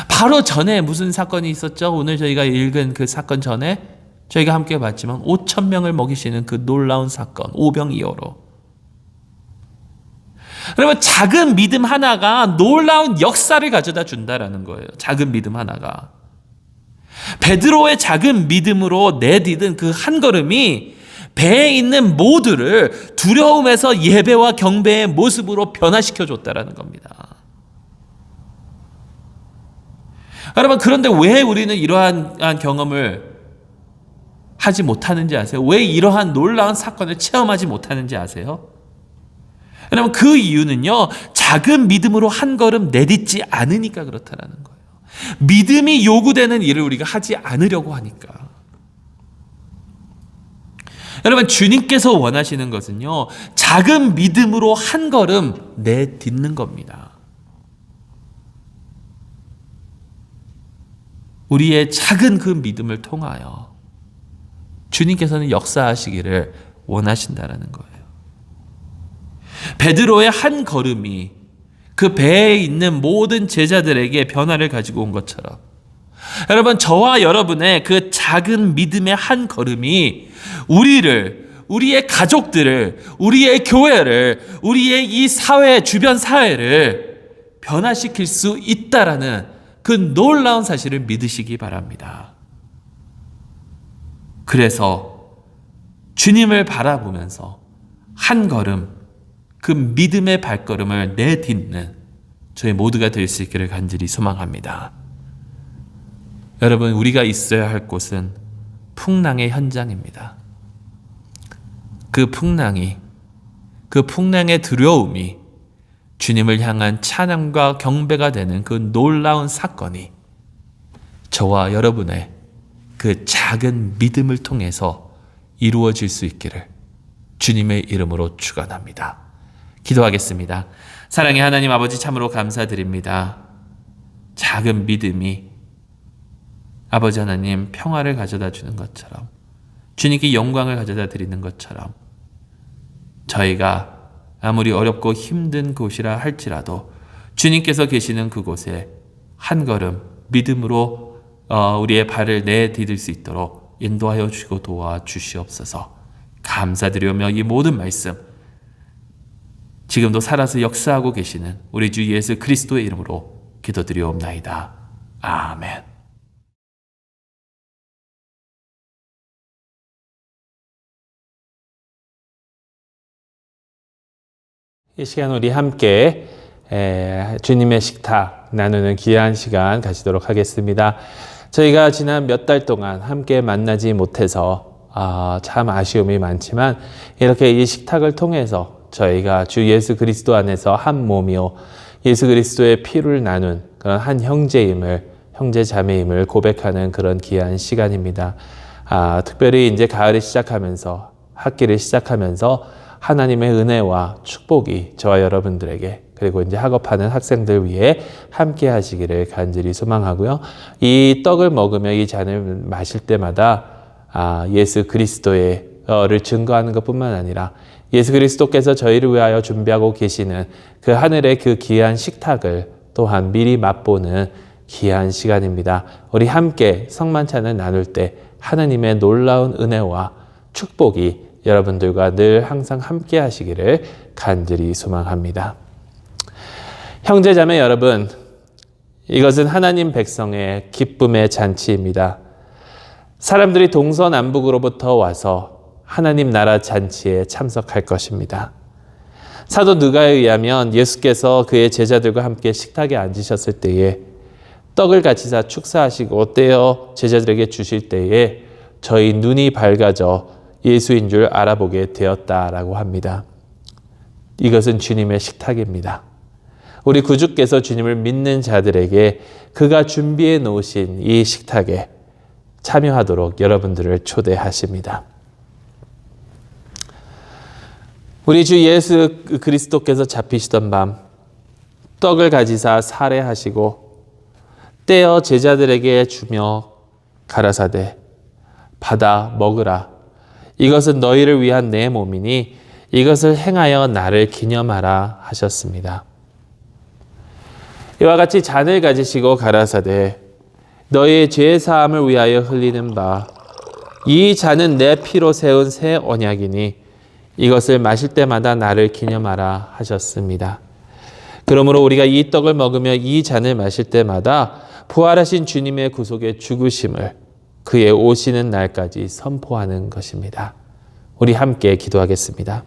[SPEAKER 1] 바로 전에 무슨 사건이 있었죠? 오늘 저희가 읽은 그 사건 전에 저희가 함께 봤지만 5,000명을 먹이시는 그 놀라운 사건, 오병이어로. 여러분, 작은 믿음 하나가 놀라운 역사를 가져다 준다라는 거예요. 작은 믿음 하나가. 베드로의 작은 믿음으로 내디딘 그 한 걸음이 배에 있는 모두를 두려움에서 예배와 경배의 모습으로 변화시켜 줬다라는 겁니다. 여러분, 그런데 왜 우리는 이러한 경험을 하지 못하는지 아세요? 왜 이러한 놀라운 사건을 체험하지 못하는지 아세요? 여러분, 그 이유는요, 작은 믿음으로 한 걸음 내딛지 않으니까 그렇다라는 거예요. 믿음이 요구되는 일을 우리가 하지 않으려고 하니까. 여러분, 주님께서 원하시는 것은요, 작은 믿음으로 한 걸음 내딛는 겁니다. 우리의 작은 그 믿음을 통하여 주님께서는 역사하시기를 원하신다라는 거예요. 베드로의 한 걸음이 그 배에 있는 모든 제자들에게 변화를 가지고 온 것처럼, 여러분, 저와 여러분의 그 작은 믿음의 한 걸음이 우리의 가족들을, 우리의 교회를, 우리의 이 사회, 주변 사회를 변화시킬 수 있다라는 그 놀라운 사실을 믿으시기 바랍니다. 그래서 주님을 바라보면서 한 걸음, 그 믿음의 발걸음을 내딛는 저희 모두가 될 수 있기를 간절히 소망합니다. 여러분, 우리가 있어야 할 곳은 풍랑의 현장입니다. 그 풍랑의 두려움이 주님을 향한 찬양과 경배가 되는 그 놀라운 사건이 저와 여러분의 그 작은 믿음을 통해서 이루어질 수 있기를 주님의 이름으로 축원합니다. 기도하겠습니다. 사랑의 하나님 아버지, 참으로 감사드립니다. 작은 믿음이 아버지 하나님 평화를 가져다 주는 것처럼, 주님께 영광을 가져다 드리는 것처럼, 저희가 아무리 어렵고 힘든 곳이라 할지라도 주님께서 계시는 그곳에 한 걸음 믿음으로 우리의 발을 내디딜 수 있도록 인도하여 주시고 도와주시옵소서. 감사드리며 이 모든 말씀 지금도 살아서 역사하고 계시는 우리 주 예수 그리스도의 이름으로 기도드리옵나이다. 아멘. 이 시간 우리 함께 주님의 식탁 나누는 귀한 시간 가지도록 하겠습니다. 저희가 지난 몇 달 동안 함께 만나지 못해서 참 아쉬움이 많지만, 이렇게 이 식탁을 통해서 저희가 주 예수 그리스도 안에서 한 몸이요 예수 그리스도의 피를 나눈 그런 한 형제 자매임을 고백하는 그런 귀한 시간입니다. 특별히 이제 가을이 시작하면서, 학기를 시작하면서 하나님의 은혜와 축복이 저와 여러분들에게, 그리고 이제 학업하는 학생들 위해 함께 하시기를 간절히 소망하고요. 이 떡을 먹으며 이 잔을 마실 때마다 예수 그리스도를 증거하는 것뿐만 아니라 예수 그리스도께서 저희를 위하여 준비하고 계시는 그 하늘의 그 귀한 식탁을 또한 미리 맛보는 귀한 시간입니다. 우리 함께 성만찬을 나눌 때 하나님의 놀라운 은혜와 축복이 여러분들과 늘 항상 함께 하시기를 간절히 소망합니다. 형제자매 여러분, 이것은 하나님 백성의 기쁨의 잔치입니다. 사람들이 동서남북으로부터 와서 하나님 나라 잔치에 참석할 것입니다. 사도 누가에 의하면 예수께서 그의 제자들과 함께 식탁에 앉으셨을 때에 떡을 가지사 축사하시고 떼어 제자들에게 주실 때에 저희 눈이 밝아져 예수인 줄 알아보게 되었다라고 합니다. 이것은 주님의 식탁입니다. 우리 구주께서 주님을 믿는 자들에게 그가 준비해 놓으신 이 식탁에 참여하도록 여러분들을 초대하십니다. 우리 주 예수 그리스도께서 잡히시던 밤 떡을 가지사 살해하시고 떼어 제자들에게 주며 가라사대 받아 먹으라. 이것은 너희를 위한 내 몸이니 이것을 행하여 나를 기념하라 하셨습니다. 이와 같이 잔을 가지시고 가라사대 너희의 죄 사함을 위하여 흘리는 바 이 잔은 내 피로 세운 새 언약이니 이것을 마실 때마다 나를 기념하라 하셨습니다. 그러므로 우리가 이 떡을 먹으며 이 잔을 마실 때마다 부활하신 주님의 구속의 죽으심을 그의 오시는 날까지 선포하는 것입니다. 우리 함께 기도하겠습니다.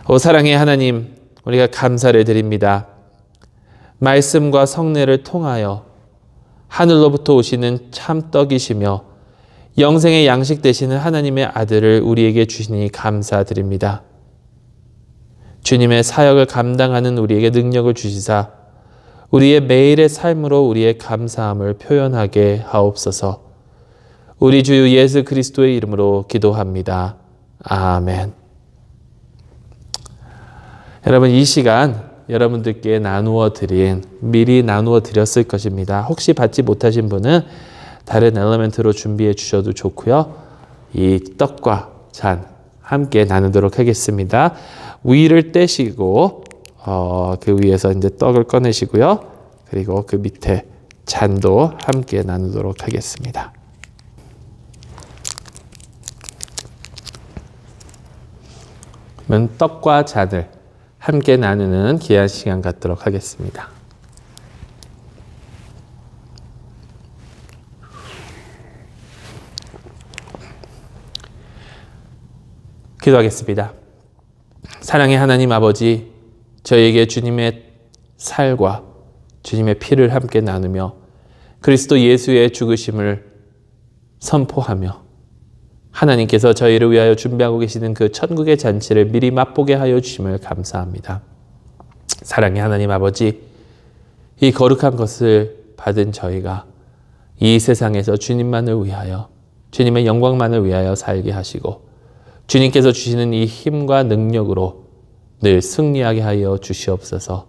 [SPEAKER 1] 오 사랑의 하나님, 우리가 감사를 드립니다. 말씀과 성례를 통하여 하늘로부터 오시는 참 떡이시며 영생의 양식 되시는 하나님의 아들을 우리에게 주시니 감사드립니다. 주님의 사역을 감당하는 우리에게 능력을 주시사 우리의 매일의 삶으로 우리의 감사함을 표현하게 하옵소서. 우리 주 예수 그리스도의 이름으로 기도합니다. 아멘. 여러분, 이 시간 여러분들께 미리 나누어 드렸을 것입니다. 혹시 받지 못하신 분은 다른 엘리멘트로 준비해 주셔도 좋고요. 이 떡과 잔 함께 나누도록 하겠습니다. 위를 떼시고 그 위에서 이제 떡을 꺼내시고요. 그리고 그 밑에 잔도 함께 나누도록 하겠습니다. 그러면 떡과 잔을 함께 나누는 귀한 시간 갖도록 하겠습니다. 기도하겠습니다. 사랑의 하나님 아버지, 저희에게 주님의 살과 주님의 피를 함께 나누며 그리스도 예수의 죽으심을 선포하며 하나님께서 저희를 위하여 준비하고 계시는 그 천국의 잔치를 미리 맛보게 하여 주심을 감사합니다. 사랑의 하나님 아버지, 이 거룩한 것을 받은 저희가 이 세상에서 주님만을 위하여, 주님의 영광만을 위하여 살게 하시고 주님께서 주시는 이 힘과 능력으로 늘 승리하게 하여 주시옵소서.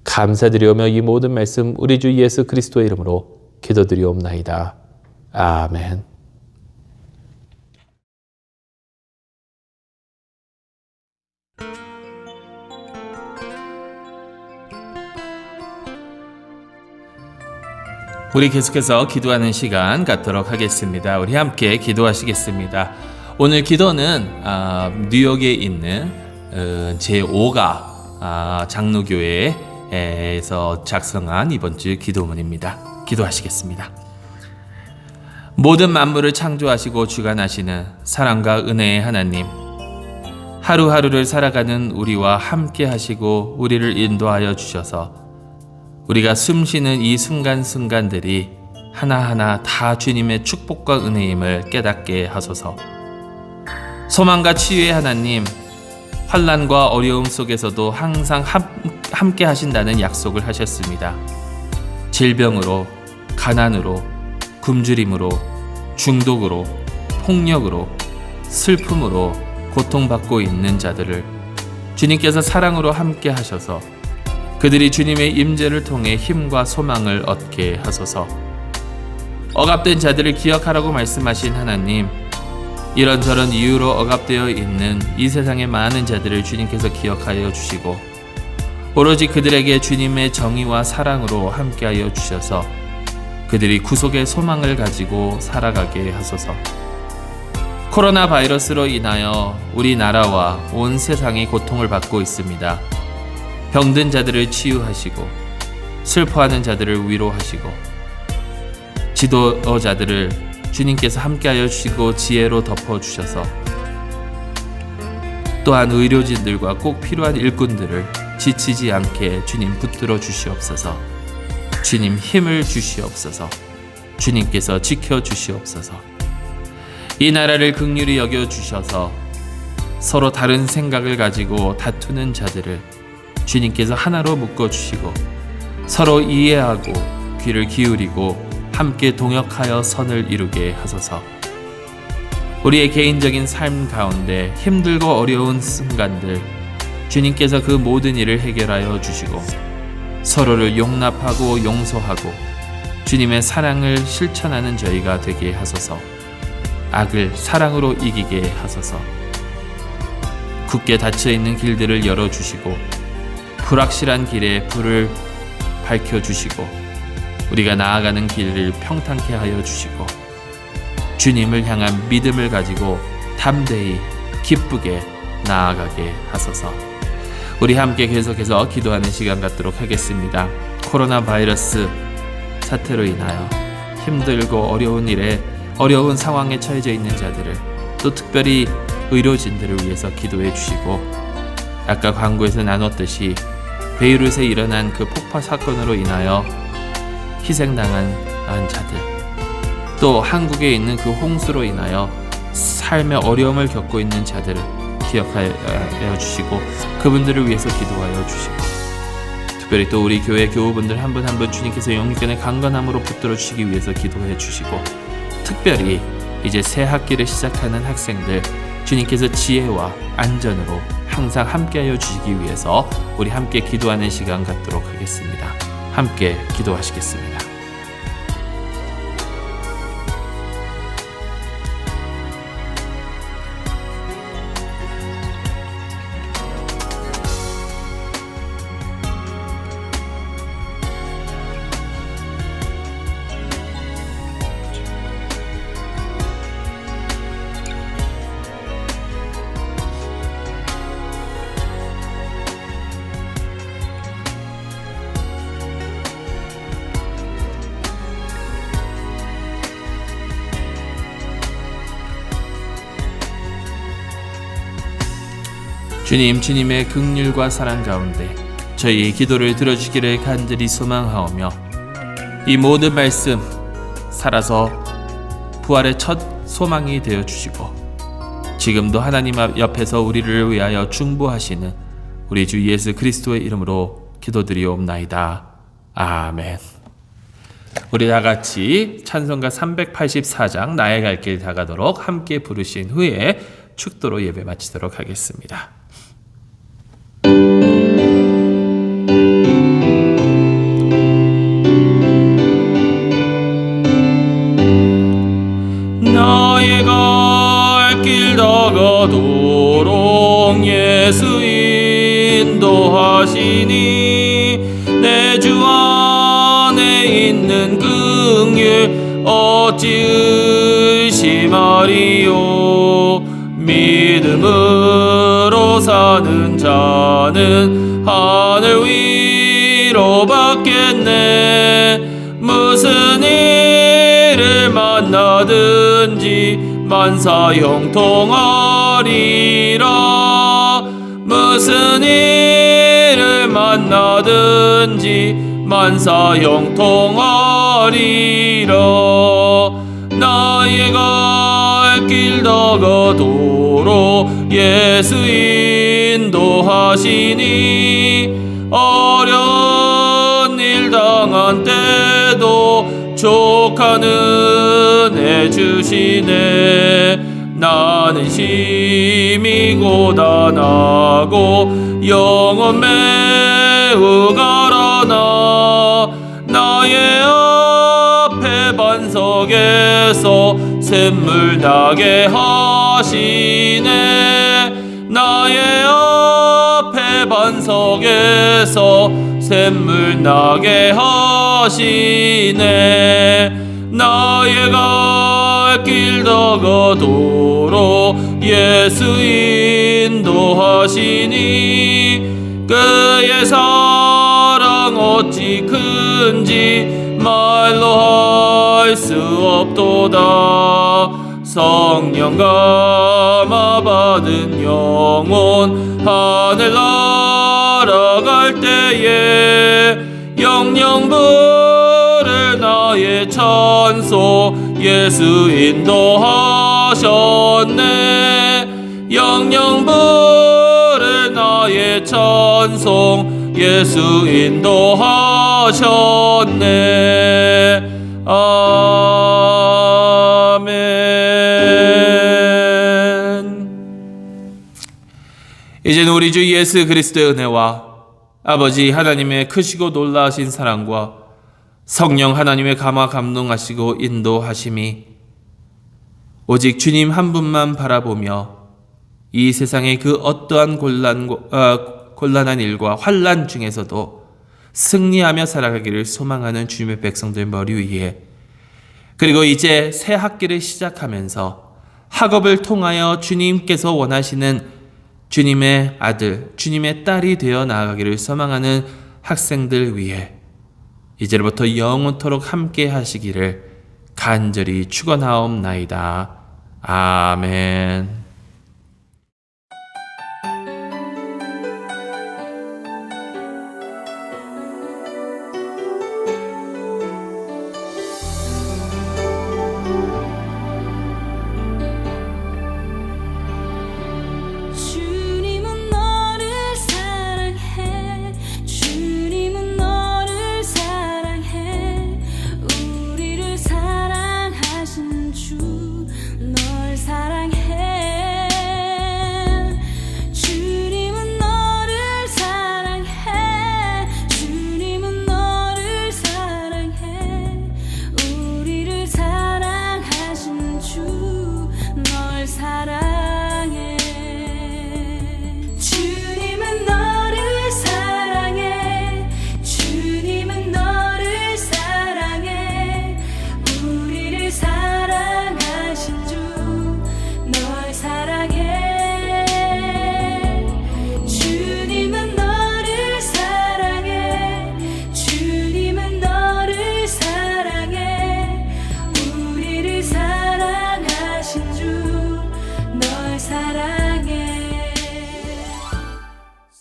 [SPEAKER 1] 감사드리오며 이 모든 말씀 우리 주 예수 그리스도의 이름으로 기도드리옵나이다. 아멘. 우리 계속해서 기도하는 시간 갖도록 하겠습니다. 우리 함께 기도하시겠습니다. 오늘 기도는 뉴욕에 있는 제5가 장로교회에서 작성한 이번 주 기도문입니다. 기도하시겠습니다. 모든 만물을 창조하시고 주관하시는 사랑과 은혜의 하나님, 하루하루를 살아가는 우리와 함께 하시고 우리를 인도하여 주셔서 우리가 숨쉬는 이 순간순간들이 하나하나 다 주님의 축복과 은혜임을 깨닫게 하소서. 소망과 치유의 하나님, 환난과 어려움 속에서도 항상 함께 하신다는 약속을 하셨습니다. 질병으로, 가난으로, 굶주림으로, 중독으로, 폭력으로, 슬픔으로 고통받고 있는 자들을 주님께서 사랑으로 함께 하셔서 그들이 주님의 임재를 통해 힘과 소망을 얻게 하소서. 억압된 자들을 기억하라고 말씀하신 하나님, 이런저런 이유로 억압되어 있는 이 세상의 많은 자들을 주님께서 기억하여 주시고 오로지 그들에게 주님의 정의와 사랑으로 함께하여 주셔서 그들이 구속의 소망을 가지고 살아가게 하소서. 코로나 바이러스로 인하여 우리나라와 온 세상이 고통을 받고 있습니다. 병든 자들을 치유하시고 슬퍼하는 자들을 위로하시고 지도자들을 주님께서 함께하여 주시고 지혜로 덮어주셔서 또한 의료진들과 꼭 필요한 일꾼들을 지치지 않게 주님 붙들어 주시옵소서. 주님 힘을 주시옵소서. 주님께서 지켜주시옵소서. 이 나라를 긍휼히 여겨주셔서 서로 다른 생각을 가지고 다투는 자들을 주님께서 하나로 묶어주시고 서로 이해하고 귀를 기울이고 함께 동역하여 선을 이루게 하소서. 우리의 개인적인 삶 가운데 힘들고 어려운 순간들 주님께서 그 모든 일을 해결하여 주시고 서로를 용납하고 용서하고 주님의 사랑을 실천하는 저희가 되게 하소서. 악을 사랑으로 이기게 하소서. 굳게 닫혀있는 길들을 열어주시고 불확실한 길에 불을 밝혀주시고 우리가 나아가는 길을 평탄케 하여 주시고 주님을 향한 믿음을 가지고 담대히 기쁘게 나아가게 하소서. 우리 함께 계속해서 기도하는 시간 갖도록 하겠습니다. 코로나 바이러스 사태로 인하여 힘들고 어려운 상황에 처해져 있는 자들을 또 특별히 의료진들을 위해서 기도해 주시고 아까 광고에서 나눴듯이 베이룻에 일어난 그 폭파 사건으로 인하여 희생당한 자들 또 한국에 있는 그 홍수로 인하여 삶의 어려움을 겪고 있는 자들을 기억하여 주시고 그분들을 위해서 기도하여 주시고 특별히 또 우리 교회 교우분들 한 분 한 분 주님께서 영육간의 강건함으로 붙들어 주시기 위해서 기도해 주시고 특별히 이제 새 학기를 시작하는 학생들 주님께서 지혜와 안전으로 항상 함께하여 주시기 위해서 우리 함께 기도하는 시간 갖도록 하겠습니다. 함께 기도하시겠습니다. 주님의 긍휼과 사랑 가운데 저희의 기도를 들어주시기를 간절히 소망하오며 이 모든 말씀 살아서 부활의 첫 소망이 되어주시고 지금도 하나님 앞 옆에서 우리를 위하여 중보하시는 우리 주 예수 그리스도의 이름으로 기도드리옵나이다. 아멘. 우리 다같이 찬송가 384장 나의 갈 길 다가도록 함께 부르신 후에 축도로 예배 마치도록 하겠습니다. 나의 갈 길 다가도록 예수 인도하시니 내 주 안에 있는 긍휼 어찌 의심하리요. 믿음으로 사는 자는 하늘 위로 받겠네. 무슨 일을 만나든지 만사 형통하리라. 무슨 일을 만나든지 만사 형통하리라. 나의 갈 길 다가도록 예수 인도하시니 어려운 일 당한 때도 족한 은혜 주시네. 나는 심히 고단하고 영혼 매우 가라나 나의 앞에 반석에서 샘물 나게 하시네. 나의 앞에 반석에서 샘물 나게 하시네. 나의 갈 갈 길 더 가도록 예수 인도하시니 그의 사랑 어찌 큰지 말로 할 수 없도다. 성령 감화 받은 영혼 하늘 날아갈 때에 영영 부를 나의 찬송 예수 인도하셨네. 영영 부를 나의 찬송 예수 인도하셨네. 이제는 우리 주 예수 그리스도의 은혜와 아버지 하나님의 크시고 놀라우신 사랑과 성령 하나님의 감화 감동하시고 인도하심이 오직 주님 한 분만 바라보며 이 세상의 그 어떠한 곤란한 일과 환난 중에서도 승리하며 살아가기를 소망하는 주님의 백성들 머리 위에, 그리고 이제 새 학기를 시작하면서 학업을 통하여 주님께서 원하시는 주님의 아들, 주님의 딸이 되어 나아가기를 소망하는 학생들 위해 이제부터 영원토록 함께 하시기를 간절히 축원하옵나이다. 아멘.